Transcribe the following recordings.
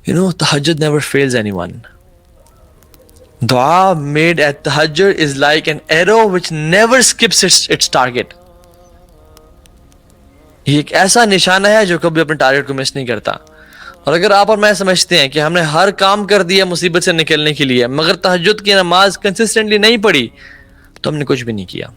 Tahajjud never fails anyone. Dua made at tahajjud is like an arrow which never skips its target. یہ ایک ایسا نشانہ ہے جو کبھی اپنے ٹارگٹ کو مس نہیں کرتا. اور اگر آپ اور میں سمجھتے ہیں کہ ہم نے ہر کام کر دیا مصیبت سے نکلنے کے لیے مگر تہجد کی نماز کنسسٹنٹلی نہیں پڑھی تو ہم نے کچھ بھی نہیں کیا.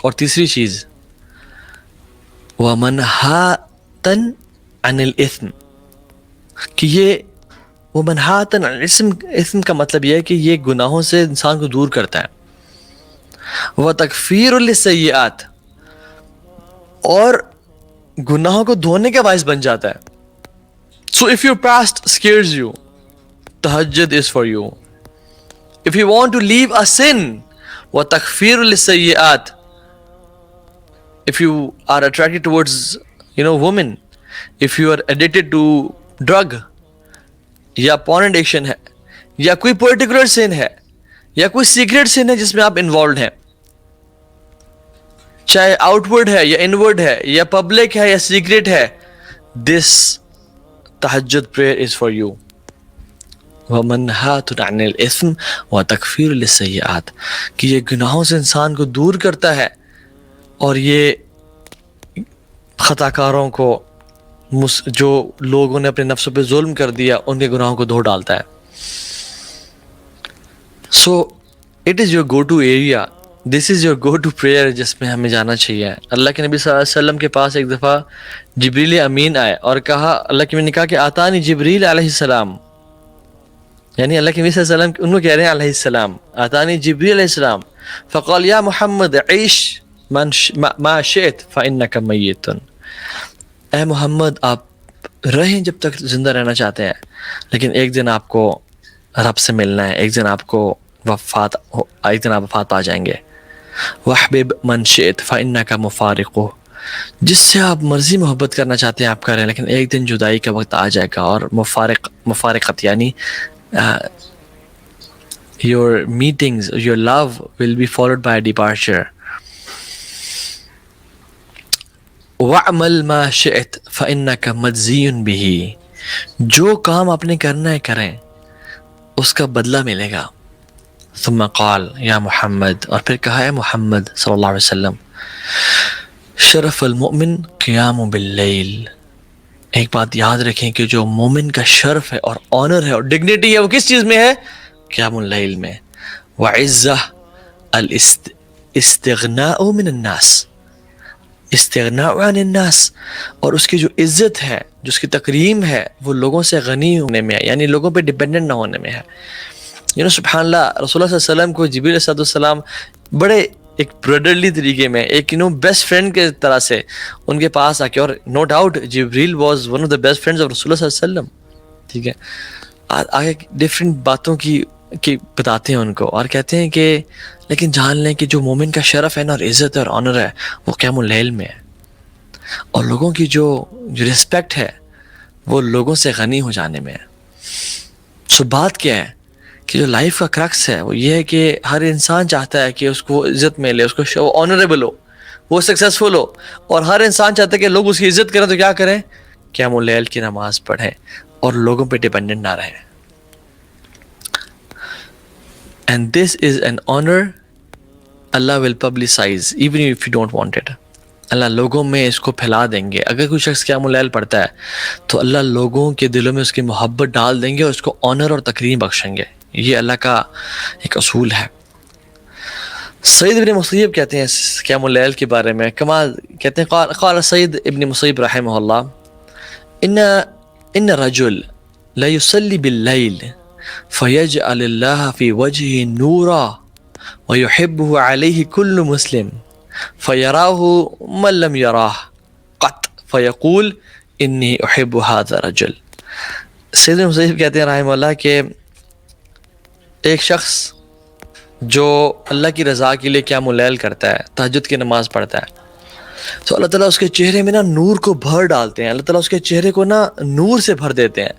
اور تیسری چیز وَمَنْهَاتًا عَنِ الْإِثْمِ کہ یہ وَمَنْهَاتًا عَنِ الْإِثْمِ کا مطلب یہ ہے کہ یہ گناہوں سے انسان کو دور کرتا ہے. وَتَكْفِيرٌ لِلسَّيِّئَاتِ اور گناہوں کو دھونے کا باعث بن جاتا ہے. So if your past scares you, tahajjud is for you. If you want to leave a sin, وَتَكْفِيرٌ لِلسَّيِّئَاتِ if you are attracted towards women, if you are addicted to drug یا porn addiction ہے یا کوئی particular sin ہے یا کوئی secret sin ہے جس میں آپ involved ہیں, چاہے آؤٹ ورڈ ہے یا انورڈ ہے یا پبلک ہے یا سیکریٹ ہے, دس تہجد پریئر از فار یو. وَمَنْهَاتٌ عَنِ الْإِثْمِ وَتَكْفِيرٌ لِلسَّيِّئَاتِ کہ یہ گناہوں سے انسان کو دور کرتا ہے اور یہ خطا کاروں کو جو لوگوں نے اپنے نفسوں پہ ظلم کر دیا ان کے گناہوں کو دھو ڈالتا ہے. So it is your go to area, this is your go to prayer جس میں ہمیں جانا چاہیے. اللہ کے نبی صلی اللہ علیہ وسلم کے پاس ایک دفعہ جبریل امین آئے اور کہا, اللہ کے نبی نے کہا کہ آتانی جبریل علیہ السلام, یعنی اللہ کے نبی صلی اللہ علیہ وسلم ان کو کہہ رہے ہیں علیہ السلام, آتانی جبریل علیہ السلام فقال یا محمد عیش ما شئت فإنک میت. اے محمد آپ رہیں جب تک زندہ رہنا چاہتے ہیں لیکن ایک دن آپ کو رب سے ملنا ہے, ایک دن آپ وفات پا جائیں گے. وَحْبِبْ مَنْ شِئْتَ فَإِنَّكَ مُفَارِقُهُ جس سے آپ مرضی محبت کرنا چاہتے ہیں آپ کریں لیکن ایک دن جدائی کا وقت آ جائے گا. اور مفارقت یعنی your meetings, your love will be followed by a departure. وَعْمَلْ مَا شِئْتَ فَإِنَّكَ مَجْزِيٌّ بِهِ جو کام آپ نے کرنا ہے کریں اس کا بدلہ ملے گا. ثم قال یا محمد اور پھر کہا ہے محمد صلی اللہ علیہ وسلم شرف المؤمن قیام باللیل. ایک بات یاد رکھیں کہ جو مومن کا شرف ہے اور آنر ہے اور ڈگنیٹی ہے وہ کس چیز میں ہے؟ قیام اللیل میں. وعزہ الاستغناء من الناس استغناء عن الناس اور اس کی جو عزت ہے جو اس کی تکریم ہے وہ لوگوں سے غنی ہونے میں ہے, یعنی لوگوں پہ ڈیپینڈنٹ نہ ہونے میں ہے. سبحان اللہ رسول اللہ صلی اللہ علیہ وسلم کو جبریل علیہ السلام بڑے ایک برادرلی طریقے میں ایک بیسٹ فرینڈ کے طرح سے ان کے پاس آ کے, اور no doubt Jibreel was one of the best friends of رسول اللہ صلی اللہ علیہ وسلم. ٹھیک ہے, آگے ڈفرینٹ باتوں کی بتاتے ہیں ان کو اور کہتے ہیں کہ لیکن جان لیں کہ جو مومن کا شرف ہے نا اور عزت اور آنر ہے وہ قیام اللیل میں ہے, اور لوگوں کی جو رسپیکٹ ہے وہ لوگوں سے غنی ہو جانے میں ہے. سو بات کیا ہے کہ جو لائف کا کرکس ہے وہ یہ ہے کہ ہر انسان چاہتا ہے کہ اس کو عزت ملے, اس کو آنریبل ہو, وہ سکسیسفل ہو, اور ہر انسان چاہتا ہے کہ لوگ اس کی عزت کریں تو کیا کریں؟ قیام اللیل کی نماز پڑھیں اور لوگوں پہ ڈیپینڈنٹ نہ رہیں. And this is an honor Allah will publicize even if you don't want it. اللہ لوگوں میں اس کو پھیلا دیں گے. اگر کوئی شخص قیام اللیل پڑھتا ہے تو اللہ لوگوں کے دلوں میں اس کی محبت ڈال دیں گے اور اس کو آنر اور تکریم بخشیں گے. یہ اللہ کا ایک اصول ہے. سعید ابن مسیب کہتے ہیں قیام اللیل کے بارے میں, کمال کہتے ہیں قال سعید ابن مسیب رحمہ اللہ ان رجل لا يصلي باللیل فيجعل الله في وجهه نورا ويحبه عليه كل مسلم فيراه من لم يراه قط فيقول إني أحب هذا الرجل. سید مسیب کہتے ہیں رحمہ اللہ کہ ایک شخص جو اللہ کی رضا کے لیے قیام اللیل کرتا ہے, تہجد کی نماز پڑھتا ہے, تو اللہ تعالیٰ اس کے چہرے میں نا نور کو بھر ڈالتے ہیں. اللہ تعالیٰ اس کے چہرے کو نا نور سے بھر دیتے ہیں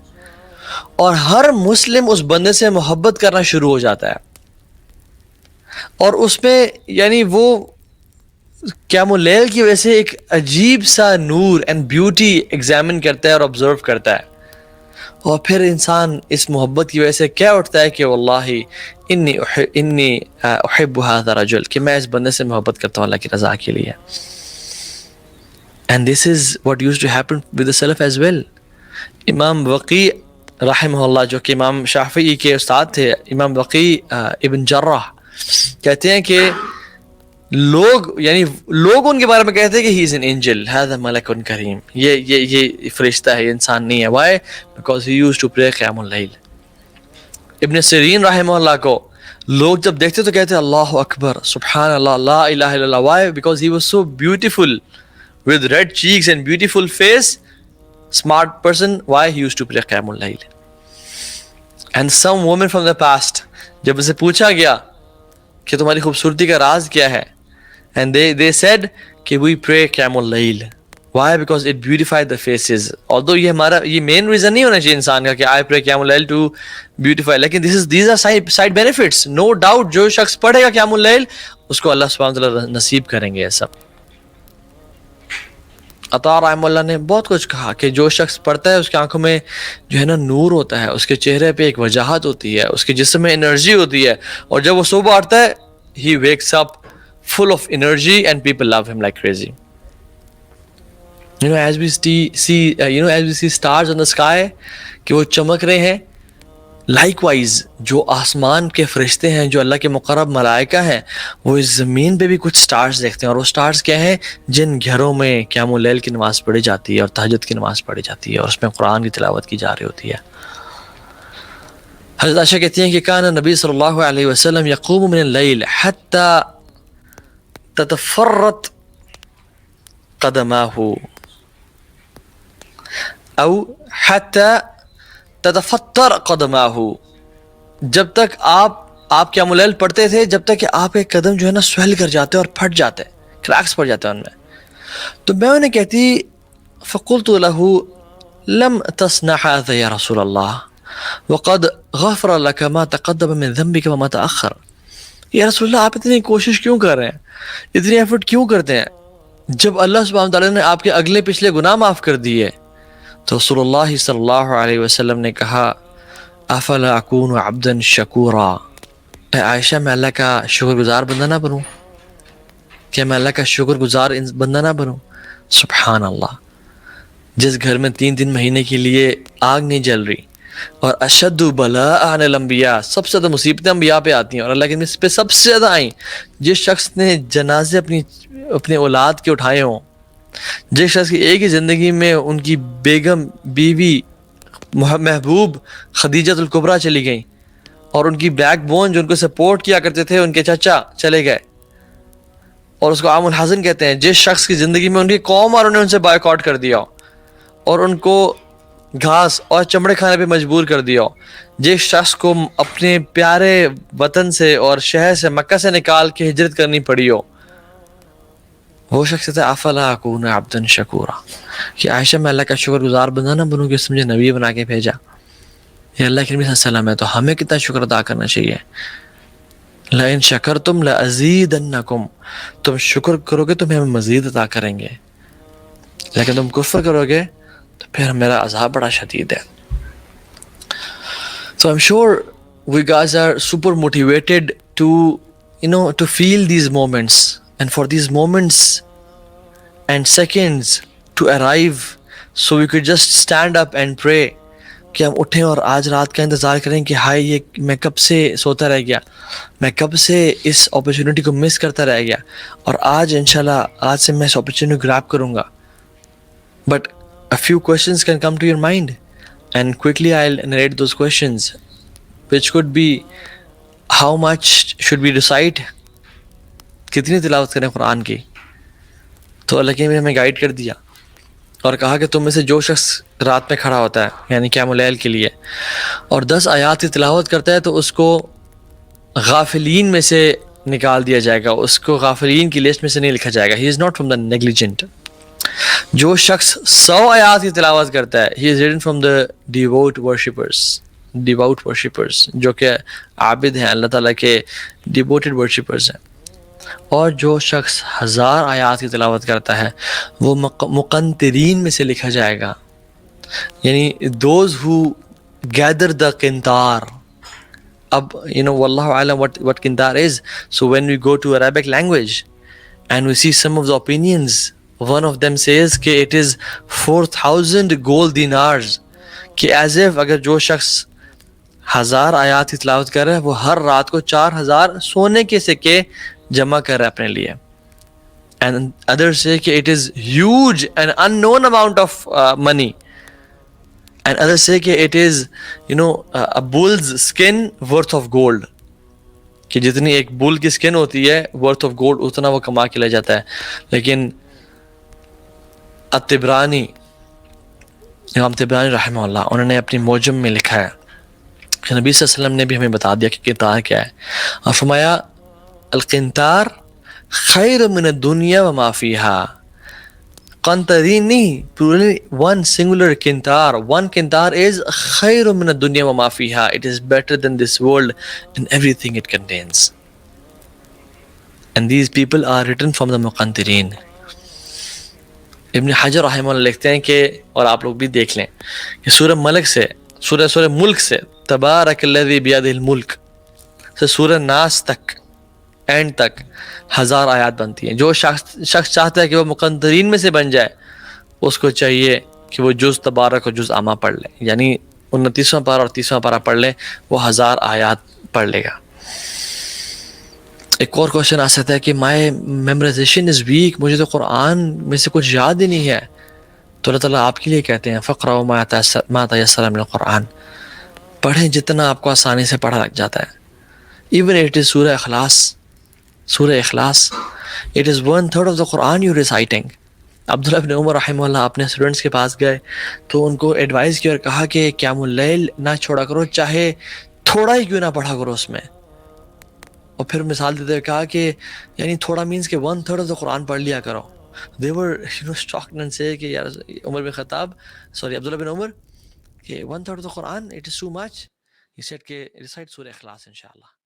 اور ہر مسلم اس بندے سے محبت کرنا شروع ہو جاتا ہے. اور اس میں یعنی وہ قیام اللیل کی وجہ سے ایک عجیب سا نور اینڈ بیوٹی ایگزامن کرتا ہے اور آبزرو کرتا ہے. اور پھر انسان اس محبت کی وجہ سے کیا اٹھتا ہے کہ واللہ انی احب هذا الرجل، کہ میں اس بندے سے محبت کرتا ہوں اللہ کی رضا کے لیے. And this is what used to happen with the Salaf as well. امام وقی رحمہ اللہ جو کہ امام شافعی کے استاد تھے، امام وقی ابن جرح کہتے ہیں کہ لوگ ان کے بارے میں کہتے ہیں کہ he is an angel، هذا ملک کریم، یہ فرشتہ ہے، یہ انسان نہیں ہے. Why? Because he used to pray قیام اللیل. ابن سیرین رحمہ اللہ کو لوگ جب دیکھتے تو کہتے اللہ اکبر سبحان اللہ لا الہ الا اللہ. Why? Because he was so beautiful with red cheeks and beautiful face, smart person. Why? He used to pray قیام اللیل. And some woman from the past, جب اسے پوچھا گیا کہ تمہاری خوبصورتی کا راز کیا ہے، and they said کہ we pray قیام اللیل. Why? Because it beautified the faces. Although یہ main reason نہیں ہونا چاہیے انسان کا کہ I pray قیام اللیل to beautify، لیکن these are side benefits. No doubt جو شخص پڑھے گا قیام اللیل اس کو اللہ سبحانہ وتعالیٰ نصیب کریں گے یہ سب. عطا رحمہ اللہ نے بہت کچھ کہا کہ جو شخص پڑھتا ہے اس کی آنکھوں میں جو ہے نا نور ہوتا ہے، اس کے چہرے پہ ایک وجاہت ہوتی ہے، اس کے جسم میں انرجی ہوتی ہے، اور جب وہ صبح اٹھتا ہے he wakes up full of energy and people love him like crazy. As we see stars in the sky کہ وہ چمک رہے ہیں، likewise جو آسمان کے فرشتے ہیں، جو اللہ کے مقرب ملائکہ ہیں، وہ اس زمین پہ بھی کچھ سٹارز دیکھتے ہیں. اور وہ سٹارز کیا ہیں؟ جن گھروں میں قیام اللیل کی نماز پڑھی جاتی ہے اور تہجد کی نماز پڑھی جاتی ہے اور اس میں قرآن کی تلاوت کی جا رہی ہوتی ہے. حضرت عائشہ کہتی ہیں کہ کان نبی صلی اللہ علیہ وسلم یقوم من اللیل حتی تتفرط قدماہ او حتی تتفطر قدماہ، جب تک آپ قیام اللیل پڑھتے تھے جب تک کہ آپ کے قدم جو ہے نا سویل کر جاتے اور پھٹ جاتے، کریکس پڑ جاتے ہیں ان میں. تو میں انہیں کہتی فقلت له لم تصنع هذا یا رسول اللہ وقد غفر لك ما تقدم من ذنبك وما تأخر. یا رسول اللہ آپ اتنی کوشش کیوں کر رہے ہیں، اتنی ایفرٹ کیوں کرتے ہیں، جب اللہ سبحانہ وتعالی نے آپ کے اگلے پچھلے گناہ معاف کر دیے. تو رسول اللہ صلی اللہ علیہ وسلم نے کہا افلا اکون عبدا شکورا، اے عائشہ میں اللہ کا شکر گزار بندہ نہ بنوں، کیا میں اللہ کا شکر گزار بندہ نہ بنوں؟ سبحان اللہ. جس گھر میں 3 مہینے کے لیے آگ نہیں جل رہی، اور اشد بلاء عن الانبیاء، سب سے زیادہ مصیبتیں انبیاء پہ آتی ہیں اور اللہ کے نبی پہ سب سے زیادہ آئیں، جس شخص نے جنازے اپنے اولاد کے اٹھائے ہوں، جس شخص کی ایک ہی زندگی میں ان کی بیگم بیوی محبوب خدیجہ الکبریٰ چلی گئیں، اور ان کی بیک بون جو ان کو سپورٹ کیا کرتے تھے ان کے چچا چلے گئے، اور اس کو عام الحزن کہتے ہیں. جس شخص کی زندگی میں ان کی قوم اور انہیں ان سے بائیکاٹ کر دیا اور ان کو گھاس اور چمڑے کھانے پہ مجبور کر دیا، جس شخص کو اپنے پیارے وطن سے اور شہر سے مکہ سے نکال کے ہجرت کرنی پڑی ہو، وہ شخص کہتا ہے افلا اکون عبدا شکورا، کہ عائشہ میں اللہ کا شکر گزار بندہ نہ بنوں کہ اس نے مجھے نبی بنا کے بھیجا. یہ اللہ کے نبی صلی اللہ علیہ وسلم ہے، تو ہمیں کتنا شکر ادا کرنا چاہیے. لئن شکرتم لازیدنکم، تم شکر کرو گے تو ہمیں مزید عطا کریں گے، لیکن تم کفر کرو گے تو پھر میرا عذاب بڑا شدید ہے. So I'm sure we guys are super motivated to feel these moments, and for these moments and seconds to arrive, so we could just stand up and pray کہ ہم اٹھیں اور آج رات کا انتظار کریں کہ ہائے یہ میں کب سے سوتا رہ گیا، میں کب سے اس اپرچونٹی کو مس کرتا رہ گیا، اور آج انشاءاللہ آج سے میں اس اپرچونٹی گراب کروں گا. But a few questions can come to your mind, and quickly I'll narrate those questions, which could be how much should we recite، کتنی تلاوت کریں قرآن کی. تو اللہ کے نبی نے ہمیں گائیڈ کر دیا اور کہا کہ تم میں سے جو شخص رات میں کھڑا ہوتا ہے یعنی قیام اللیل کے لیے اور 10 آیات کی تلاوت کرتا ہے تو اس کو غافلین میں سے نکال دیا جائے گا، اس کو غافلین کی لسٹ میں سے نہیں لکھا جائے گا. he is not from the negligent. جو شخص 100 آیات کی تلاوت کرتا ہے he is written from the devout worshippers، جو کہ عابد ہیں، اللہ تعالیٰ کے devoted worshippers ہیں. اور جو شخص 1000 آیات کی تلاوت کرتا ہے وہ مقنطرین میں سے لکھا جائے گا. یعنی those who gather the qintar. Ab, wallahu alam what qintar is. So when we go to Arabic language and we see some of the opinions, one of them says کہ it is 4,000 gold dinars, کہ as if اگر جو شخص 1000 آیات کی تلاوت کر رہا ہے وہ ہر رات کو 4000 سونے کے سکے جمع کر رہا ہے اپنے لیے. And others say کہ it is huge and unknown amount of money. And others say کہ it is a bull's skin worth of gold, کہ جتنی ایک بل کی سکن ہوتی ہے worth of gold اتنا وہ کما کے لے جاتا ہے. لیکن الطبرانی، امام طبرانی رحمہ اللہ، انہوں نے اپنی موجم میں لکھا ہے کہ نبی صلی اللہ علیہ وسلم نے بھی ہمیں بتا دیا کہ قنطار کیا ہے، اور فرمایا القنطار خیر من الدنیا وما فیہا. قنطرین نہیں، poorly one singular قنطار. One قنطار is خیر من الدنیا وما فیہا. It is better than this world and everything it contains. And these people are written from the مقنطرین. ابن حجر رحمہ اللہ لکھتے ہیں کہ، اور آپ لوگ بھی دیکھ لیں کہ سورہ ملک سے، سورہ ملک سے تبارک الذی بیدہ الملک سے سورہ ناس تک، اینڈ تک 1000 آیات بنتی ہیں. جو شخص چاہتا ہے کہ وہ مقنطرین میں سے بن جائے، اس کو چاہیے کہ وہ جز تبارک اور جز عامہ پڑھ لے، یعنی 29واں پارہ اور 30واں پارہ پڑھ لے، وہ 1000 آیات پڑھ لے گا. ایک اور کوشچن آ سکتا ہے کہ مائی میمورائزیشن از ویک، مجھے تو قرآن میں سے کچھ یاد ہی نہیں ہے. تو اللہ تعالیٰ آپ کے لیے کہتے ہیں فقرؤ ما تیسر من القرآن، پڑھیں جتنا آپ کو آسانی سے پڑھا لگ جاتا ہے. ایون اٹ از سورہ Ikhlas, Surah Ikhlas it is 1/3 of the Quran you reciting. Abdullah bin Umar رحمہ اللہ اپنے اسٹوڈنٹس کے پاس گئے تو ان کو ایڈوائز کیا اور کہا کہ قیام اللیل نہ چھوڑا کرو، چاہے تھوڑا ہی کیوں نہ پڑھا کرو اس میں. اور پھر مثال دیتے ہوئے کہا کہ یعنی تھوڑا مینس کہ 1/3 آف دا قرآن پڑھ لیا کرو. they were shocked and say کہ یار عمر بن خطاب عبداللہ بن عمر کہ 1/3 of the Quran it is too much. he said کہ recite سورہ اخلاص انشاءاللہ.